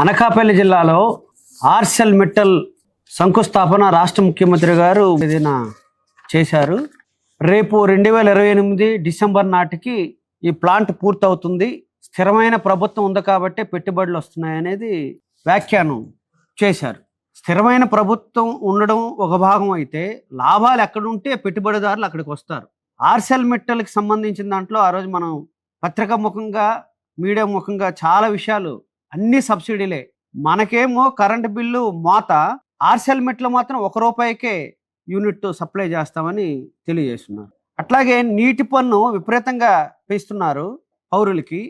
అనకాపల్లి జిల్లాలో ఆర్సెల్ మెటల్ శంకుస్థాపన రాష్ట్ర ముఖ్యమంత్రి గారు ఏదైనా చేశారు. రేపు 2028 డిసెంబర్ నాటికి ఈ ప్లాంట్ పూర్తవుతుంది. స్థిరమైన ప్రభుత్వం ఉంది కాబట్టి పెట్టుబడులు వస్తున్నాయనేది వ్యాఖ్యానం చేశారు. స్థిరమైన ప్రభుత్వం ఉండడం ఒక భాగం అయితే లాభాలు ఎక్కడుంటే పెట్టుబడిదారులు అక్కడికి వస్తారు. ఆర్సెల్ మెటల్కి సంబంధించిన దాంట్లో ఆ రోజు మనం పత్రికా ముఖంగా మీడియా ముఖంగా చాలా విషయాలు అన్ని సబ్సిడీలే. మనకేమో కరెంటు బిల్లు మోత, ఆర్సెల్ మెటల్ మాత్రం ₹1 యూనిట్ సప్లై చేస్తామని తెలియజేస్తున్నారు. అట్లాగే నీటి పన్ను విపరీతంగా పెంచుతున్నారు పౌరులకి.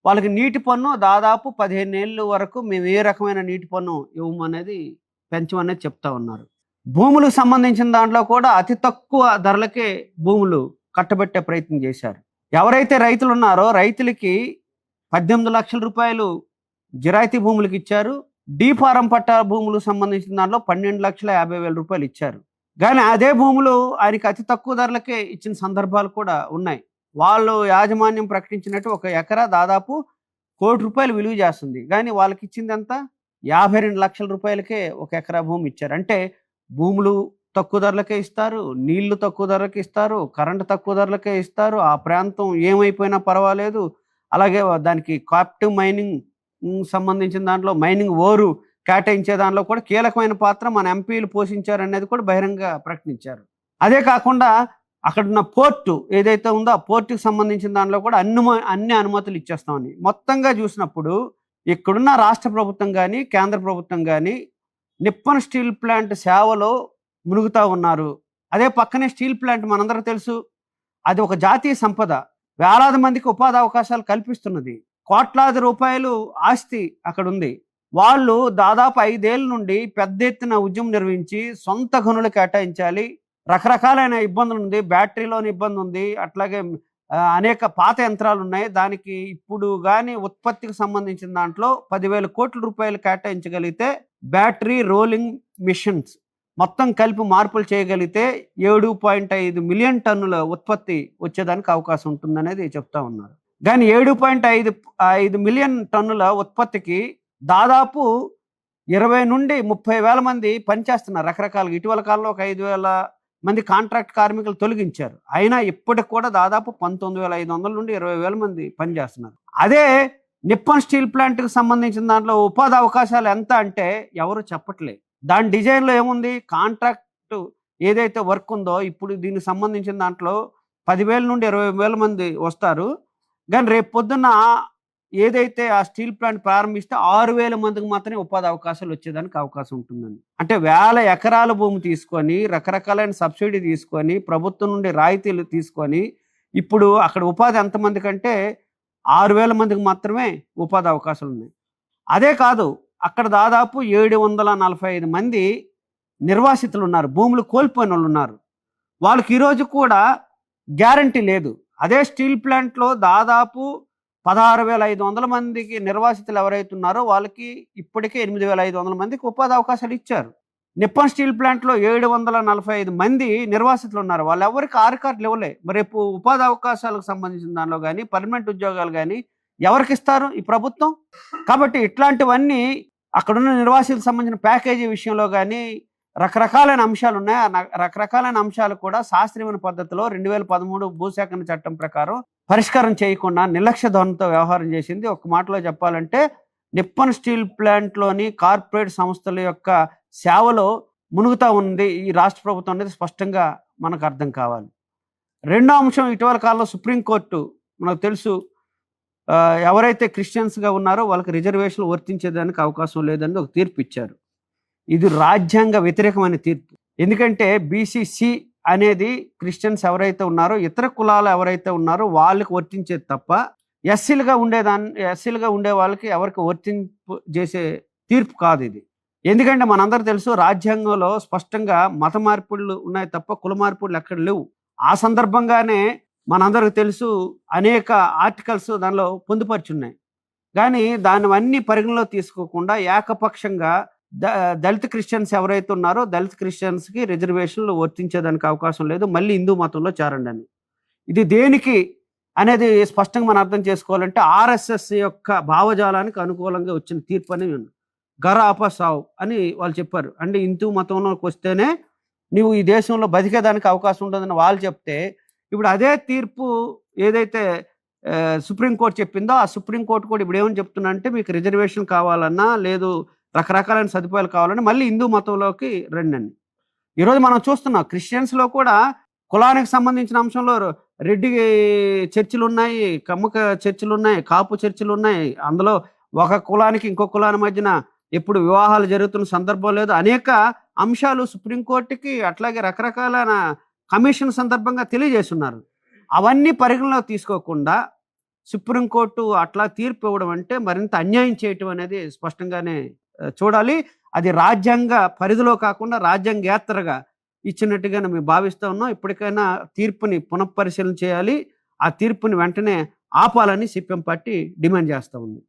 వాళ్ళకి నీటి పన్ను దాదాపు 15 ఏళ్ళ వరకు మేము ఏ రకమైన నీటి పన్ను ఇవ్వమనేది పెంచమనేది చెప్తా ఉన్నారు. భూములకు సంబంధించిన దాంట్లో కూడా అతి తక్కువ ధరలకే భూములు కట్టబెట్టే ప్రయత్నం చేశారు. ఎవరైతే రైతులు ఉన్నారో రైతులకి 18 లక్షల రూపాయలు జిరాయితీ భూములకు ఇచ్చారు. డీ ఫారం పట్టా భూములకు సంబంధించిన దాంట్లో 12,50,000 రూపాయలు ఇచ్చారు. కానీ అదే భూములు ఆయనకి అతి తక్కువ ధరలకే ఇచ్చిన సందర్భాలు కూడా ఉన్నాయి. వాళ్ళు యాజమాన్యం ప్రకటించినట్టు ఒక ఎకరా దాదాపు ₹1,00,00,000 విలువ చేస్తుంది. కానీ వాళ్ళకి ఇచ్చింది ఎంత? 52 లక్షల రూపాయలకే ఒక ఎకరా భూమి ఇచ్చారు. అంటే భూములు తక్కువ ధరలకే ఇస్తారు, నీళ్లు తక్కువ ధరలకే ఇస్తారు, కరెంటు తక్కువ ధరలకే ఇస్తారు. ఆ ప్రాంతం ఏమైపోయినా పర్వాలేదు. అలాగే దానికి క్యాప్టివ్ మైనింగ్ సంబంధించిన దాంట్లో మైనింగ్ ఓరు కేటాయించే దాంట్లో కూడా కీలకమైన పాత్ర మన ఎంపీలు పోషించారనేది కూడా బహిరంగ ప్రకటించారు. అదే కాకుండా అక్కడున్న పోర్టు ఏదైతే ఉందో ఆ పోర్టుకి సంబంధించిన దాంట్లో కూడా అన్ని అనుమతులు ఇచ్చేస్తామని మొత్తంగా చూసినప్పుడు ఇక్కడున్న రాష్ట్ర ప్రభుత్వం కానీ కేంద్ర ప్రభుత్వం కానీ నిప్పన్ స్టీల్ ప్లాంట్ సేవలో మునుగుతూ ఉన్నారు. అదే పక్కనే స్టీల్ ప్లాంట్ మనందరికీ తెలుసు, అది ఒక జాతీయ సంపద. వేలాది మందికి ఉపాధి అవకాశాలు కల్పిస్తున్నది. కోట్లాది రూపాయలు ఆస్తి అక్కడ ఉంది. వాళ్ళు దాదాపు 5 ఏళ్ళ నుండి పెద్ద ఎత్తున ఉద్యమం నిర్వహించి సొంత గనులు కేటాయించాలి. రకరకాలైన ఇబ్బందులు ఉంది, బ్యాటరీలోని ఇబ్బంది ఉంది, అట్లాగే అనేక పాత యంత్రాలు ఉన్నాయి. దానికి ఇప్పుడు కానీ ఉత్పత్తికి సంబంధించిన దాంట్లో 10,000 కోట్ల రూపాయలు కేటాయించగలిగితే బ్యాటరీ రోలింగ్ మిషన్స్ మొత్తం కలిపి మార్పులు చేయగలిగితే 7.5 మిలియన్ టన్నుల ఉత్పత్తి వచ్చేదానికి అవకాశం ఉంటుందనేది చెప్తా ఉన్నారు. కానీ 7.5 మిలియన్ టన్నుల ఉత్పత్తికి దాదాపు 20 నుండి 30,000 మంది పనిచేస్తున్నారు రకరకాలుగా. ఇటీవల కాలంలో ఒక 5,000 మంది కాంట్రాక్ట్ కార్మికులు తొలగించారు. అయినా ఇప్పటికి కూడా దాదాపు 19,500 నుండి 20,000 మంది పనిచేస్తున్నారు. అదే నిప్పన్ స్టీల్ ప్లాంట్కి సంబంధించిన దాంట్లో ఉపాధి అవకాశాలు ఎంత అంటే ఎవరు చెప్పట్లేదు. దాని డిజైన్లో ఏముంది, కాంట్రాక్ట్ ఏదైతే వర్క్ ఉందో ఇప్పుడు దీనికి సంబంధించిన దాంట్లో 10,000 నుండి 20,000 మంది వస్తారు. కానీ రేపు పొద్దున్న ఏదైతే ఆ స్టీల్ ప్లాంట్ ప్రారంభిస్తే 6,000 మందికి మాత్రమే ఉపాధి అవకాశాలు వచ్చేదానికి అవకాశం ఉంటుందండి. అంటే 1,000 ఎకరాల భూమి తీసుకొని రకరకాలైన సబ్సిడీ తీసుకొని ప్రభుత్వం నుండి రాయితీలు తీసుకొని ఇప్పుడు అక్కడ ఉపాధి ఎంతమంది కంటే 6,000 మందికి మాత్రమే ఉపాధి అవకాశాలు ఉన్నాయి. అదే కాదు, అక్కడ దాదాపు 745 మంది నిర్వాసితులు ఉన్నారు, భూములు కోల్పోయిన వాళ్ళు ఉన్నారు. వాళ్ళకి ఈరోజు కూడా గ్యారంటీ లేదు. అదే స్టీల్ ప్లాంట్లో దాదాపు 16,500 మందికి నిర్వాసితులు ఎవరైతే ఉన్నారో వాళ్ళకి ఇప్పటికే 8,500 మందికి ఉపాధి అవకాశాలు ఇచ్చారు. నిప్పన్ స్టీల్ ప్లాంట్లో 745 మంది నిర్వాసితులు ఉన్నారు. వాళ్ళు ఎవరికి కార్డులు ఇవ్వలే. మరి రేపు ఉపాధి అవకాశాలకు సంబంధించిన దానిలో కానీ పర్మనెంట్ ఉద్యోగాలు కానీ ఎవరికి ఇస్తారు ఈ ప్రభుత్వం? కాబట్టి ఇట్లాంటివన్నీ అక్కడున్న నిర్వాసితులకు సంబంధించిన ప్యాకేజీ విషయంలో కానీ రకరకాలైన అంశాలు ఉన్నాయి. ఆ రకరకాలైన అంశాలు కూడా శాస్త్రీయమైన పద్ధతిలో 2013 భూసేకరణ చట్టం ప్రకారం పరిష్కారం చేయకుండా నిర్లక్ష్య ధోరణితో వ్యవహారం చేసింది. ఒక మాటలో చెప్పాలంటే నిప్పన్ స్టీల్ ప్లాంట్లోని కార్పొరేట్ సంస్థల యొక్క సేవలో మునుగుతూ ఉంది ఈ రాష్ట్ర ప్రభుత్వం అనేది స్పష్టంగా మనకు అర్థం కావాలి. రెండో అంశం, ఇటీవల కాలంలో సుప్రీంకోర్టు మనకు తెలుసు ఎవరైతే క్రిస్టియన్స్గా ఉన్నారో వాళ్ళకి రిజర్వేషన్లు వర్తించేదానికి అవకాశం లేదని ఒక తీర్పు ఇచ్చారు. ఇది రాజ్యాంగ వ్యతిరేకమైన తీర్పు. ఎందుకంటే బీసీసీ అనేది క్రిస్టియన్స్ ఎవరైతే ఉన్నారో ఇతర కులాలు ఎవరైతే ఉన్నారో వాళ్ళకి వర్తించేది తప్ప ఎస్సీలుగా ఉండే వాళ్ళకి ఎవరికి వర్తింపు చేసే తీర్పు కాదు ఇది. ఎందుకంటే మనందరూ తెలుసు రాజ్యాంగంలో స్పష్టంగా మత మార్పులు ఉన్నాయి తప్ప కుల మార్పులు ఎక్కడ లేవు. ఆ సందర్భంగానే మనందరికి తెలుసు అనేక ఆర్టికల్స్ దానిలో పొందుపరుచున్నాయి. కానీ దానివన్నీ పరిగణలో తీసుకోకుండా ఏకపక్షంగా దళిత క్రిస్టియన్స్ ఎవరైతే ఉన్నారో దళిత క్రిస్టియన్స్కి రిజర్వేషన్లు వర్తించేదానికి అవకాశం లేదు, మళ్ళీ హిందూ మతంలో చేరండి అని. ఇది దేనికి అనేది స్పష్టంగా మనం అర్థం చేసుకోవాలంటే ఆర్ఎస్ఎస్ యొక్క భావజాలానికి అనుకూలంగా వచ్చిన తీర్పు అని గర ఆపసావ్ అని వాళ్ళు చెప్పారు. అంటే హిందూ మతంలోకి వస్తేనే నువ్వు ఈ దేశంలో బతికేదానికి అవకాశం ఉంటుందని వాళ్ళు చెప్తే, ఇప్పుడు అదే తీర్పు ఏదైతే సుప్రీంకోర్టు చెప్పిందో, ఆ సుప్రీంకోర్టు కూడా ఇప్పుడు ఏమని చెప్తుందంటే, మీకు రిజర్వేషన్ కావాలన్నా, లేదు రకరకాలైన సదుపాయాలు కావాలన్నా మళ్ళీ హిందూ మతంలోకి రండని. ఈరోజు మనం చూస్తున్నాం క్రిస్టియన్స్‌లో కూడా కులానికి సంబంధించిన అంశంలో రెడ్డి చర్చిలున్నాయి, కమ్మక చర్చిలున్నాయి, కాపు చర్చిలున్నాయి. అందులో ఒక కులానికి ఇంకో కులాని మధ్యన ఎప్పుడు వివాహాలు జరుగుతున్న సందర్భం లేదు. అనేక అంశాలు సుప్రీంకోర్టుకి అట్లాగే రకరకాలైన కమిషన్ సందర్భంగా తెలియజేస్తున్నారు. అవన్నీ పరిగణలోకి తీసుకోకుండా సుప్రీంకోర్టు అట్లా తీర్పు ఇవ్వడం అంటే మరింత అన్యాయం చేయటం అనేది స్పష్టంగానే చూడాలి. అది రాజ్యాంగ పరిధిలో కాకుండా రాజ్యాంగేతరగా ఇచ్చినట్టుగానే మేము భావిస్తూ ఉన్నాం. ఇప్పటికైనా తీర్పుని పునఃపరిశీలన చేయాలి. ఆ తీర్పుని వెంటనే ఆపాలని సిపిఎం పార్టీ డిమాండ్ చేస్తూ ఉంది.